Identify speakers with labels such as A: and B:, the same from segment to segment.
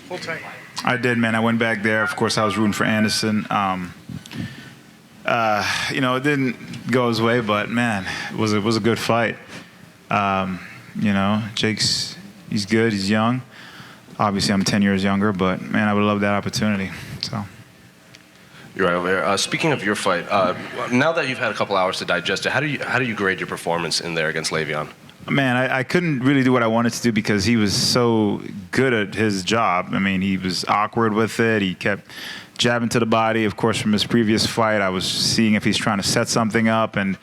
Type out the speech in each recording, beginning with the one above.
A: Hold tight.
B: I did, man. I went back there. Of course, I was rooting for Anderson. It didn't go his way, but man, it was a good fight. Jake's he's good. He's young. Obviously, I'm 10 years younger, but man, I would love that opportunity. So.
C: You're right over there. Speaking of your fight, now that you've had a couple hours to digest it, how do you grade your performance in there against Le'Veon?
B: Man, I couldn't really do what I wanted to do because he was so good at his job. I mean, he was awkward with it. He kept jabbing to the body. Of course, from his previous fight, I was seeing if he's trying to set something up. And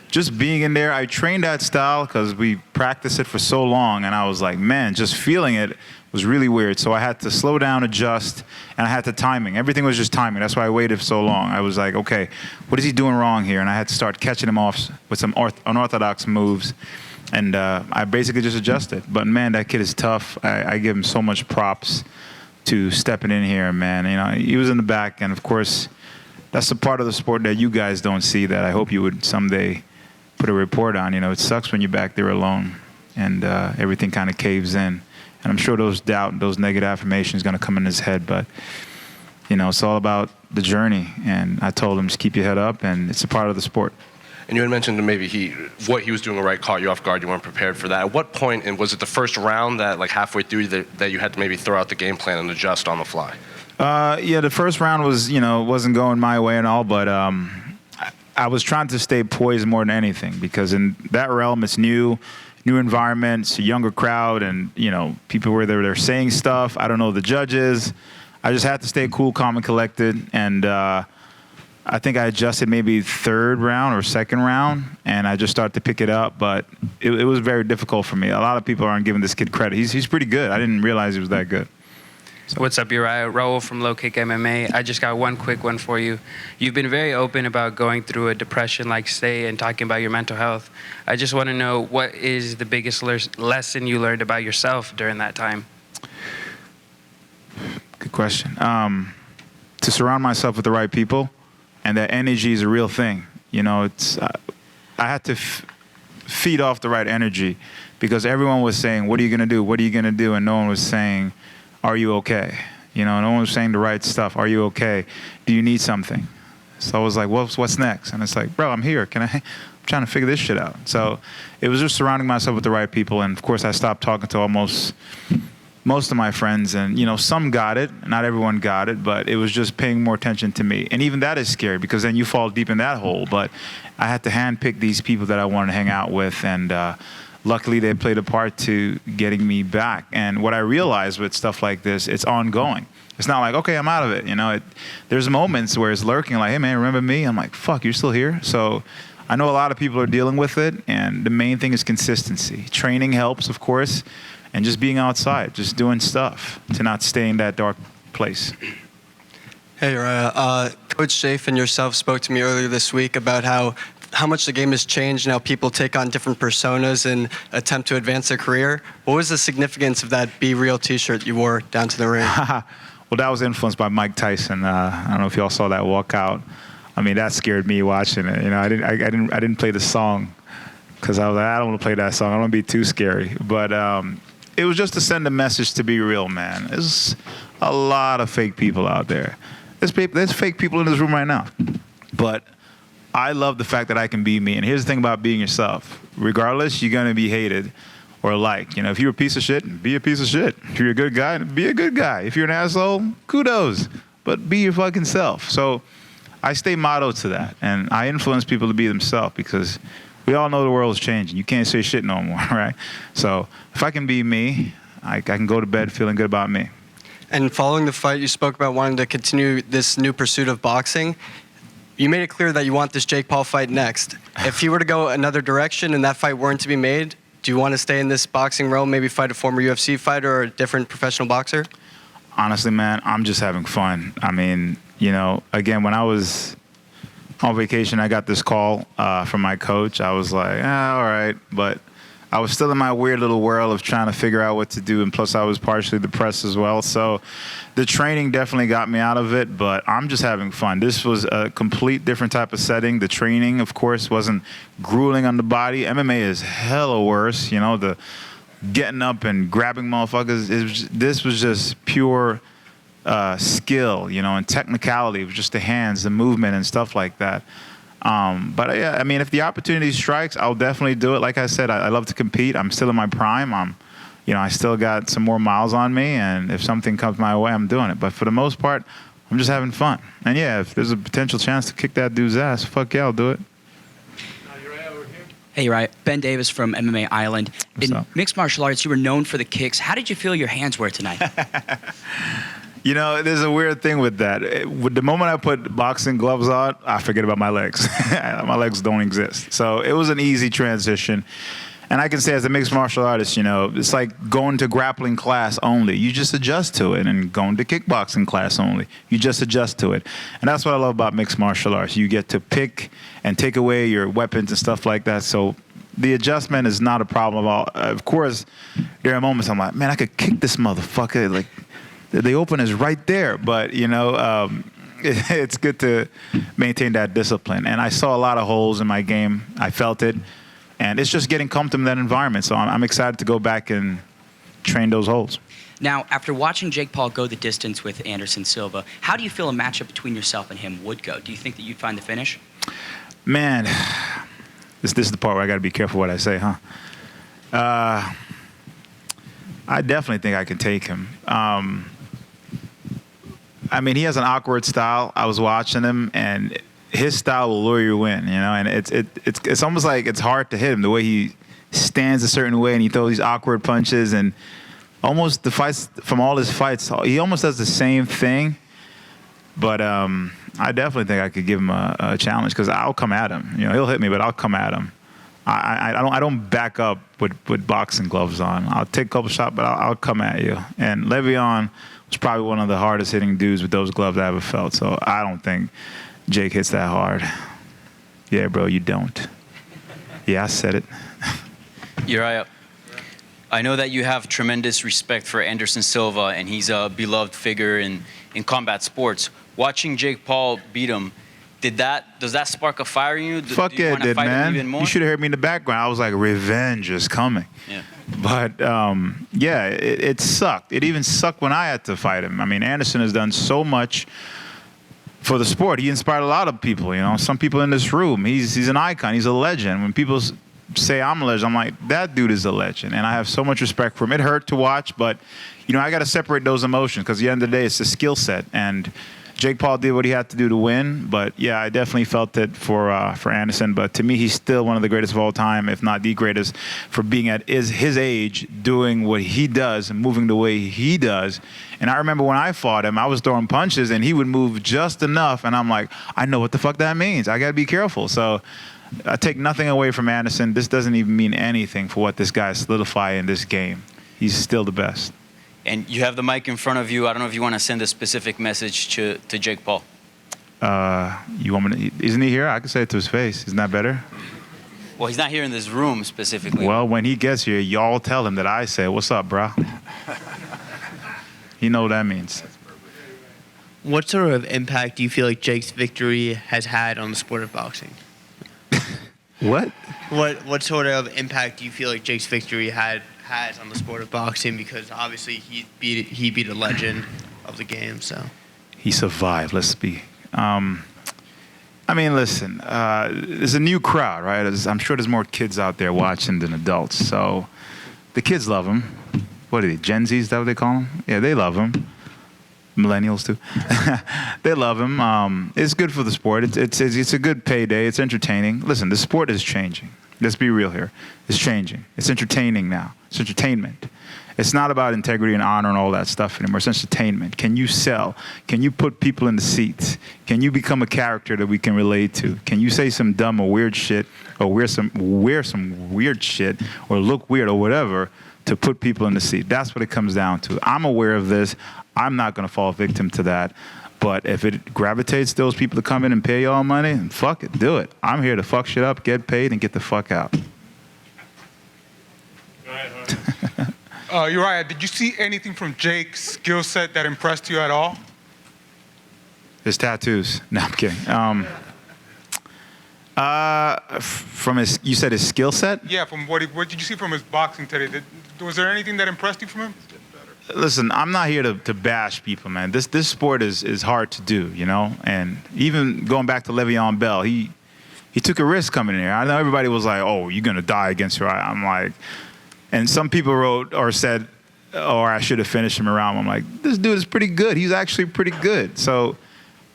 B: just being in there, I trained that style because we practiced it for so long. And I was like, man, just feeling it was really weird. So I had to slow down, adjust, and I had to timing. Everything was just timing. That's why I waited so long. I was like, okay, what is he doing wrong here? And I had to start catching him off with some unorthodox moves. And I basically just adjusted. But, man, that kid is tough. I give him so much props to stepping in here, man. He was in the back. And, of course, that's the part of the sport that you guys don't see that I hope you would someday put a report on. It sucks when you're back there alone and everything kind of caves in. And I'm sure those doubt, those negative affirmations going to come in his head. But, it's all about the journey. And I told him, just keep your head up, and it's a part of the sport.
C: And you had mentioned maybe what he was doing right caught you off guard. You weren't prepared for that. At what point, and was it the first round that, like halfway through, that you had to maybe throw out the game plan and adjust on the fly?
B: Yeah, the first round was, wasn't going my way and all, but I was trying to stay poised more than anything because in that realm, it's new environment, it's a younger crowd, and, people were there, they're saying stuff. I don't know the judges. I just had to stay cool, calm, and collected, and I think I adjusted maybe third round or second round, and I just started to pick it up. But it was very difficult for me. A lot of people aren't giving this kid credit. He's pretty good. I didn't realize he was that good.
D: So. What's up, Uriah? Raul from Low Kick MMA. I just got one quick one for you. You've been very open about going through a depression, like say, and talking about your mental health. I just want to know, what is the biggest lesson you learned about yourself during that time?
B: Good question. To surround myself with the right people. And that energy is a real thing. I had to feed off the right energy because everyone was saying, what are you going to do? What are you going to do? And no one was saying, are you okay? No one was saying the right stuff. Are you okay? Do you need something? So I was like, well, what's next? And it's like, bro, I'm here. I'm trying to figure this shit out. So it was just surrounding myself with the right people. And, of course, I stopped talking to most of my friends, and some got it, not everyone got it, but it was just paying more attention to me. And even that is scary because then you fall deep in that hole. But I had to handpick these people that I wanted to hang out with, and luckily they played a part to getting me back. And what I realized with stuff like this, it's ongoing. It's not like, okay, I'm out of it. There's moments where it's lurking, like, hey man, remember me? I'm like, fuck, you're still here? So I know a lot of people are dealing with it, and the main thing is consistency. Training helps, of course. And just being outside, just doing stuff to not stay in that dark place.
E: Hey, Uriah. Coach Shafe and yourself spoke to me earlier this week about how much the game has changed and how people take on different personas and attempt to advance their career. What was the significance of that Be Real T-shirt you wore down to the ring?
B: Well, that was influenced by Mike Tyson. I don't know if y'all saw that walkout. I mean, that scared me watching it. I didn't play the song because I was like, I don't want to play that song. I don't want to be too scary. But it was just to send a message to be real, man. There's a lot of fake people out there. There's fake people in this room right now. But I love the fact that I can be me. And here's the thing about being yourself. Regardless, you're going to be hated or liked. If you're a piece of shit, be a piece of shit. If you're a good guy, be a good guy. If you're an asshole, kudos. But be your fucking self. So I stay mottoed to that. And I influence people to be themselves because we all know the world's changing. You can't say shit no more, right? So if I can be me, I can go to bed feeling good about me.
E: And following the fight, you spoke about wanting to continue this new pursuit of boxing. You made it clear that you want this Jake Paul fight next. If you were to go another direction and that fight weren't to be made, do you want to stay in this boxing realm, maybe fight a former UFC fighter or a different professional boxer?
B: Honestly, man, I'm just having fun. I mean, again, when I was on vacation, I got this call from my coach. I was like, all right. But I was still in my weird little world of trying to figure out what to do. And plus, I was partially depressed as well. So the training definitely got me out of it. But I'm just having fun. This was a complete different type of setting. The training, of course, wasn't grueling on the body. MMA is hella worse. The getting up and grabbing motherfuckers. This was just pure skill, you know, and technicality. It was just the hands, the movement, and stuff like that. But yeah, I mean, if the opportunity strikes, I'll definitely do it. Like I said, I love to compete. I'm still in my prime. I still got some more miles on me, and if something comes my way, I'm doing it. But for the most part, I'm just having fun. And yeah, if there's a potential chance to kick that dude's ass, fuck yeah, I'll do it.
A: Hey, Uriah. Ben Davis from MMA Island.
B: What's
A: In
B: up?
A: mixed martial arts, you were known for the kicks. How did you feel your hands were tonight?
B: You know, there's a weird thing with that. With the moment I put boxing gloves on, I forget about my legs. My legs don't exist. So it was an easy transition. And I can say as a mixed martial artist, you know, it's like going to grappling class only. You just adjust to it, and going to kickboxing class only. You just adjust to it. And that's what I love about mixed martial arts. You get to pick and take away your weapons and stuff like that. So the adjustment is not a problem at all. Of course, there are moments I'm like, man, I could kick this motherfucker. Like, the open is right there. But, you know, it's good to maintain that discipline. And I saw a lot of holes in my game. I felt it. And it's just getting comfortable in that environment. So I'm excited to go back and train those holes.
A: Now, after watching Jake Paul go the distance with Anderson Silva, how do you feel a matchup between yourself and him would go? Do you think that you'd find the finish?
B: Man, this is the part where I got to be careful what I say, huh? I definitely think I can take him. I mean, he has an awkward style. I was watching him, and his style will lure you in, you know, and it's almost like it's hard to hit him the way he stands a certain way and he throws these awkward punches, and almost the fights from all his fights, he almost does the same thing. But I definitely think I could give him a challenge because I'll come at him. You know, he'll hit me, but I'll come at him. I don't back up with boxing gloves on. I'll take a couple shots, but I'll come at you. And Le'Veon was probably one of the hardest hitting dudes with those gloves I ever felt. So I don't think Jake hits that hard. Yeah, bro, you don't. Yeah, I said it.
F: Uriah, I know that you have tremendous respect for Anderson Silva, and he's a beloved figure in combat sports. Watching Jake Paul beat him, does that spark a fire in you?
B: Fuck
F: do you
B: yeah, it
F: wanna
B: did,
F: fight him
B: man.
F: even more?
B: You should have heard me in the background. I was like, revenge is coming.
F: Yeah.
B: But, yeah, it sucked. It even sucked when I had to fight him. I mean, Anderson has done so much for the sport. He inspired a lot of people, you know. Some people in this room, he's an icon. He's a legend. When people say I'm a legend, I'm like, that dude is a legend. And I have so much respect for him. It hurt to watch, but, you know, I got to separate those emotions because at the end of the day, it's a skill set. And Jake Paul did what he had to do to win. But, yeah, I definitely felt it for Anderson. But to me, he's still one of the greatest of all time, if not the greatest, for being at his age, doing what he does and moving the way he does. And I remember when I fought him, I was throwing punches, and he would move just enough. And I'm like, I know what the fuck that means. I got to be careful. So I take nothing away from Anderson. This doesn't even mean anything for what this guy solidified in this game. He's still the best.
F: And you have the mic in front of you. I don't know if you want to send a specific message to Jake Paul.
B: You want me to, isn't he here? I can say it to his face. Isn't that better?
F: Well, he's not here in this room specifically.
B: Well, when he gets here, y'all tell him that I say, what's up, bro? You know what that means.
G: What sort of impact do you feel like Jake's victory has had on the sport of boxing?
B: What?
G: What sort of impact do you feel like Jake's victory has on the sport of boxing? Because obviously he beat a legend of the game. So
B: He survived. Let's be. I mean, listen. There's a new crowd, right? I'm sure there's more kids out there watching than adults. So the kids love him. What are they? Gen Zs? Is that what they call them? Yeah, they love him. Millennials too. They love him. It's good for the sport. It's a good payday. It's entertaining. Listen, the sport is changing. Let's be real here. It's changing. It's entertaining now. It's entertainment. It's not about integrity and honor and all that stuff anymore. It's entertainment. Can you sell? Can you put people in the seats? Can you become a character that we can relate to? Can you say some dumb or weird shit, or wear some weird shit, or look weird or whatever to put people in the seat? That's what it comes down to. I'm aware of this. I'm not going to fall victim to that. But if it gravitates those people to come in and pay y'all money, then fuck it, do it. I'm here to fuck shit up, get paid, and get the fuck out.
H: Uriah, did you see anything from Jake's skill set that impressed you at all?
B: His tattoos. No, I'm kidding. From his, you said his skill set?
H: Yeah, from what did you see from his boxing today? Was there anything that impressed you from him?
B: Listen, I'm not here to bash people, man. This sport is hard to do, you know? And even going back to Le'Veon Bell, he took a risk coming in here. I know everybody was like, oh, you're going to die against Uriah. I'm like, and some people wrote or said, or I should have finished him around. I'm like, this dude is pretty good. He's actually pretty good. So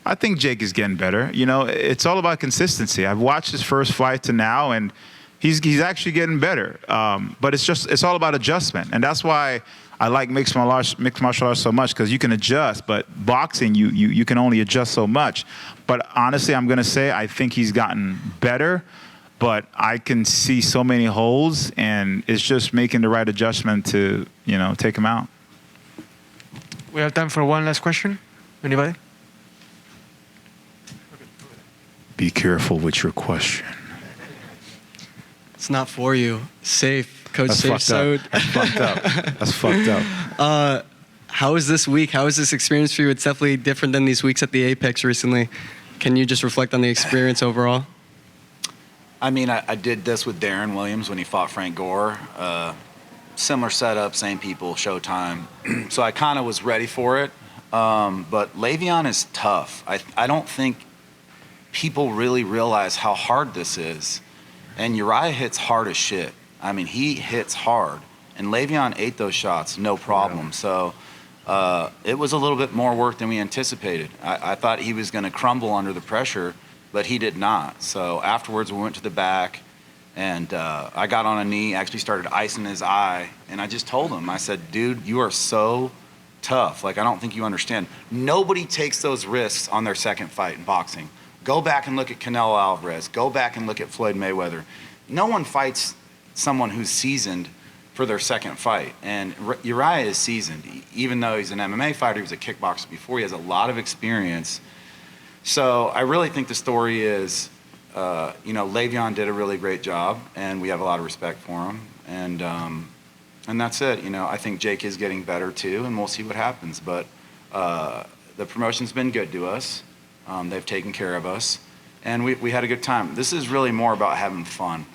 B: I think Jake is getting better. You know, it's all about consistency. I've watched his first fight to now, and he's actually getting better. But it's all about adjustment. And that's why I like mixed martial arts so much, because you can adjust, but boxing, you can only adjust so much. But honestly, I'm going to say I think he's gotten better, but I can see so many holes, and it's just making the right adjustment to, you know, take him out.
I: We have time for one last question. Anybody?
B: Be careful with your question.
E: It's not for you. Safe. Coach
B: That's
E: Safe
B: fucked
E: Sode.
B: up. That's fucked up. That's fucked up.
E: How is this week? How is this experience for you? It's definitely different than these weeks at the Apex recently. Can you just reflect on the experience overall?
J: I mean, I did this with Darren Williams when he fought Frank Gore. Similar setup, same people, Showtime. So I kind of was ready for it. But Le'Veon is tough. I don't think people really realize how hard this is. And Uriah hits hard as shit. I mean, he hits hard. And Le'Veon ate those shots, no problem. Yeah. So it was a little bit more work than we anticipated. I thought he was going to crumble under the pressure, but he did not. So afterwards, we went to the back, and I got on a knee, actually started icing his eye, and I just told him, I said, dude, you are so tough. Like, I don't think you understand. Nobody takes those risks on their second fight in boxing. Go back and look at Canelo Alvarez. Go back and look at Floyd Mayweather. No one fights someone who's seasoned for their second fight. And Uriah is seasoned. Even though he's an MMA fighter, he was a kickboxer before. He has a lot of experience. So I really think the story is, you know, Le'Veon did a really great job, and we have a lot of respect for him. And that's it. You know, I think Jake is getting better too, and we'll see what happens. But the promotion's been good to us. They've taken care of us, and we had a good time. This is really more about having fun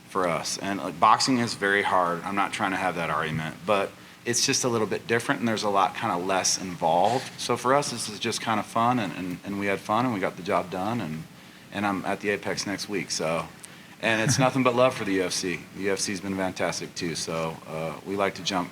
J: for us. And boxing is very hard. I'm not trying to have that argument, but it's just a little bit different, and there's a lot kind of less involved. So for us, this is just kind of fun, and we had fun, and we got the job done, and I'm at the Apex next week. So, and it's nothing but love for the UFC. The UFC's been fantastic too, so we like to jump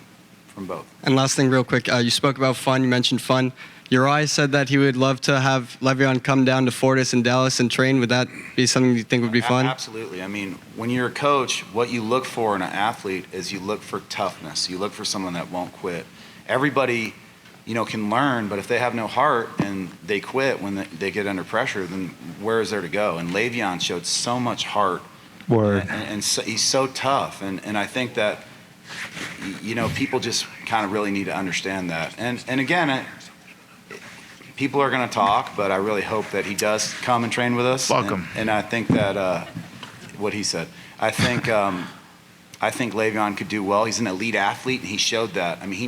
J: from both.
E: And last thing real quick, you spoke about fun, you mentioned fun. Uriah said that he would love to have Le'Veon come down to Fortis and Dallas and train. Would that be something you think would be fun?
J: Absolutely. I mean, when you're a coach, what you look for in an athlete is you look for toughness. You look for someone that won't quit. Everybody, you know, can learn, but if they have no heart and they quit when they get under pressure, then where is there to go? And Le'Veon showed so much heart.
B: Word.
J: And so, he's so tough. And I think that, you know, people just kind of really need to understand that. And again, people are going to talk, but I really hope that he does come and train with us.
B: Welcome.
J: And I think that what he said. I think Le'Veon could do well. He's an elite athlete, and he showed that. I mean, he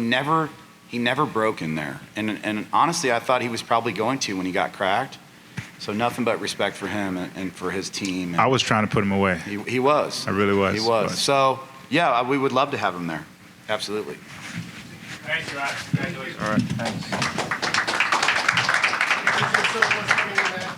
J: never broke in there. And honestly, I thought he was probably going to when he got cracked. So nothing but respect for him and for his team. And
B: I was trying to put him away.
J: He was.
B: I really was.
J: He was. So yeah, we would love to have him there. Absolutely.
H: Thank you, Alex. Congratulations.
B: All right. Thanks.
K: Thank you so much for being there.